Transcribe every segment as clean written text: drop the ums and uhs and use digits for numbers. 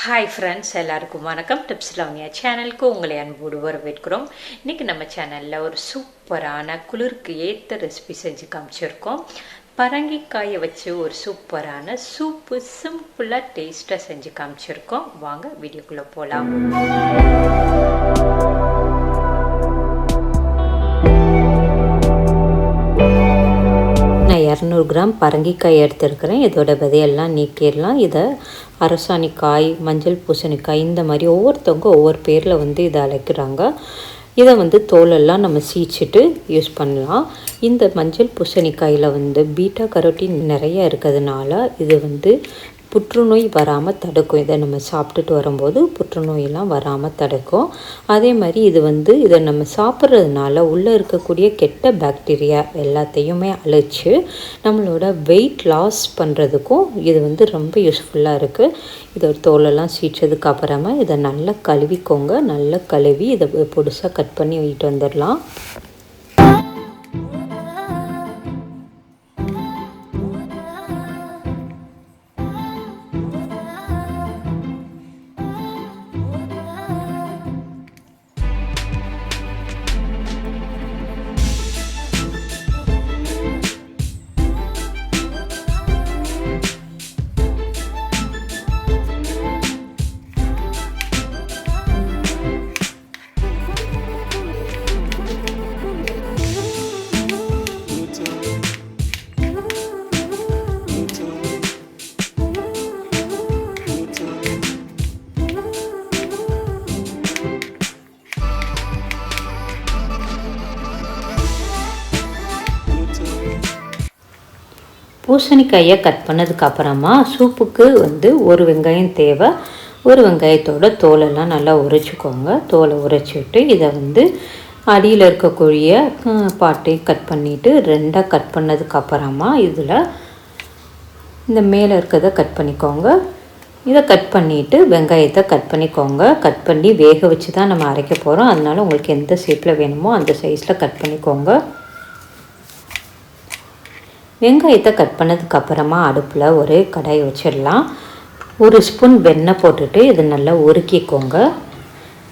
Hi friends, எல்லாருக்கும் வணக்கம். Tips லவ்னியா சேனலுக்கு உங்களை அன்போடு வரவேற்கிறோம். இன்றைக்கி நம்ம சேனலில் ஒரு சூப்பரான குளிருக்கு ஏற்ற ரெசிபி செஞ்சு காமிச்சிருக்கோம். பரங்கிக்காயை வச்சு ஒரு சூப்பரான சூப்பு சிம்பிளாக டேஸ்ட்டாக செஞ்சு காமிச்சிருக்கோம். வாங்க வீடியோக்குள்ளே போகலாம். நான் 200 கிராம் பரங்கிக்காய் எடுத்துருக்கிறேன். இதோட விதையெல்லாம் நீக்கிடலாம். இதை அரசாணிக்காய், மஞ்சள் பூசணிக்காய், இந்த மாதிரி ஒவ்வொருத்தவங்க ஒவ்வொரு பேரில் இதை அழைக்கிறாங்க. இதை தோலெல்லாம் நம்ம சீச்சிட்டு யூஸ் பண்ணலாம். இந்த மஞ்சள் பூசணிக்காயில் பீட்டா கரோட்டின் நிறைய இருக்கிறதுனால இது புற்றுநோய் வராமல் தடுக்கும். இதை நம்ம சாப்பிட்டுட்டு வரும்போது புற்றுநோயெல்லாம் வராமல் தடுக்கும். அதே மாதிரி இதை நம்ம சாப்பிட்றதுனால உள்ளே இருக்கக்கூடிய கெட்ட பாக்டீரியா எல்லாத்தையுமே அழிச்சு நம்மளோட வெயிட் லாஸ் பண்ணுறதுக்கும் இது ரொம்ப யூஸ்ஃபுல்லாக இருக்குது. இதோட தோலெல்லாம் சீச்சதுக்கு அப்புறமா இதை நல்லா கழுவிக்கோங்க. நல்லா கழுவி இதை பொடிசாக கட் பண்ணி வீட்டு வந்துடலாம். பூசணிக்காயை கட் பண்ணதுக்கப்புறமா சூப்புக்கு ஒரு வெங்காயம் தேவை. ஒரு வெங்காயத்தோட தோலெல்லாம் நல்லா உரைச்சிக்கோங்க. தோலை உரைச்சிட்டு இதை அடியில் இருக்கக்கூடிய பாட்டையும் கட் பண்ணிவிட்டு ரெண்டாக கட் பண்ணதுக்கப்புறமா இதில் இந்த மேலே இருக்கிறத கட் பண்ணிக்கோங்க. இதை கட் பண்ணிவிட்டு வெங்காயத்தை கட் பண்ணிக்கோங்க. கட் பண்ணி வேக வச்சு தான் நம்ம அரைக்க போகிறோம். அதனால் உங்களுக்கு எந்த ஷேப்பில் வேணுமோ அந்த சைஸில் கட் பண்ணிக்கோங்க. வெங்காயத்தை கட் பண்ணதுக்கப்புறமா அடுப்பில் ஒரு கடாய் வச்சிடலாம். ஒரு ஸ்பூன் வெண்ணெய் போட்டுட்டு இதை நல்லா உருக்கிக்கோங்க.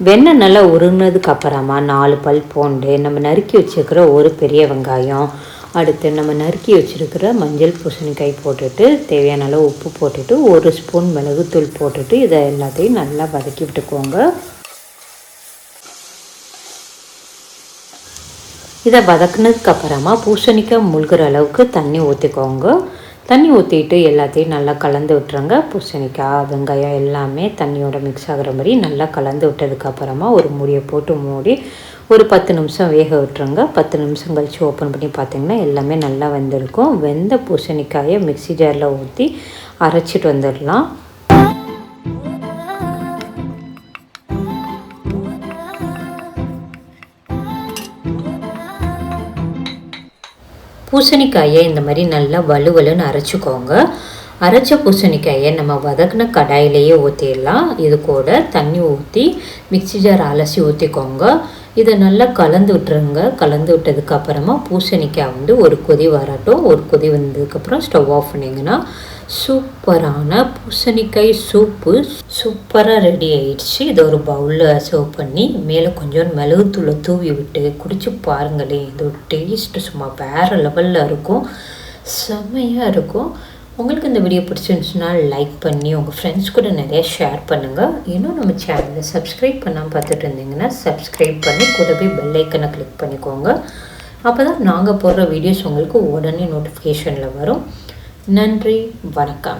வெண்ணெய் நல்லா உருகினதுக்கப்புறமா 4 பல் பூண்டு, நம்ம நறுக்கி வச்சுருக்கிற ஒரு பெரிய வெங்காயம், அடுத்து நம்ம நறுக்கி வச்சுருக்கிற மஞ்சள் பூசணிக்காய் போட்டுட்டு தேவையான அளவு உப்பு போட்டுட்டு 1 ஸ்பூன் மிளகுத்தூள் போட்டுட்டு இதை எல்லாத்தையும் நல்லா வதக்கி விட்டுக்கோங்க. இதை வதக்குனதுக்கப்புறமா பூசணிக்காய் முழுகிற அளவுக்கு தண்ணி ஊற்றிக்கோங்க. தண்ணி ஊற்றிட்டு எல்லாத்தையும் நல்லா கலந்து விட்டுருங்க. பூசணிக்காய், வெங்காயம் எல்லாமே தண்ணியோட மிக்ஸ் ஆகிற மாதிரி நல்லா கலந்து விட்டதுக்கப்புறமா ஒரு மூடியை போட்டு மூடி ஒரு 10 நிமிஷம் வேக விட்டுருங்க. 10 நிமிஷம் கழித்து ஓப்பன் பண்ணி பார்த்திங்கன்னா எல்லாமே நல்லா வெந்திருக்கும். வெந்த பூசணிக்காயை மிக்ஸி ஜாரில் ஊற்றி அரைச்சிட்டு வந்துடலாம். பூசணிக்காயை இந்த மாதிரி நல்லா வலுவலுன்னு அரைச்சிக்கோங்க. அரைச்ச பூசணிக்காயை நம்ம வதக்கின கடாயிலேயே ஊற்றிடலாம். இது கூட தண்ணி ஊற்றி மிக்ஸி ஜார் அலசி ஊற்றிக்கோங்க. இதை நல்லா கலந்து விட்டுருங்க. கலந்து விட்டதுக்கப்புறமா பூசணிக்காய் ஒரு கொதி வரட்டும். ஒரு கொதி வந்ததுக்கப்புறம் ஸ்டவ் ஆஃப் பண்ணிங்கன்னா சூப்பரான பூசணிக்காய் சூப்பு சூப்பராக ரெடி ஆயிடுச்சு. இதை ஒரு பவுலில் சர்வ் பண்ணி மேலே கொஞ்சம் மிளகுத்தூளை தூவி விட்டு குடிச்சு பாருங்களேன். இதோட டேஸ்ட்டு சும்மா வேறு லெவலில் இருக்கும். செம்மையாக இருக்கும். உங்களுக்கு இந்த வீடியோ பிடிச்சிருந்துச்சுன்னா லைக் பண்ணி உங்கள் ஃப்ரெண்ட்ஸ் கூட நிறையா ஷேர் பண்ணுங்கள். இன்னும் நம்ம சேனலில் சப்ஸ்கிரைப் பண்ணாமல் பார்த்துட்டு இருந்தீங்கன்னா சப்ஸ்கிரைப் பண்ணி கூடவே பெல் ஐக்கனை கிளிக் பண்ணிக்கோங்க. அப்போ தான் நாங்கள் போடுற வீடியோஸ் உங்களுக்கு உடனே நோட்டிஃபிகேஷனில் வரும். நன்றி, வணக்கம்.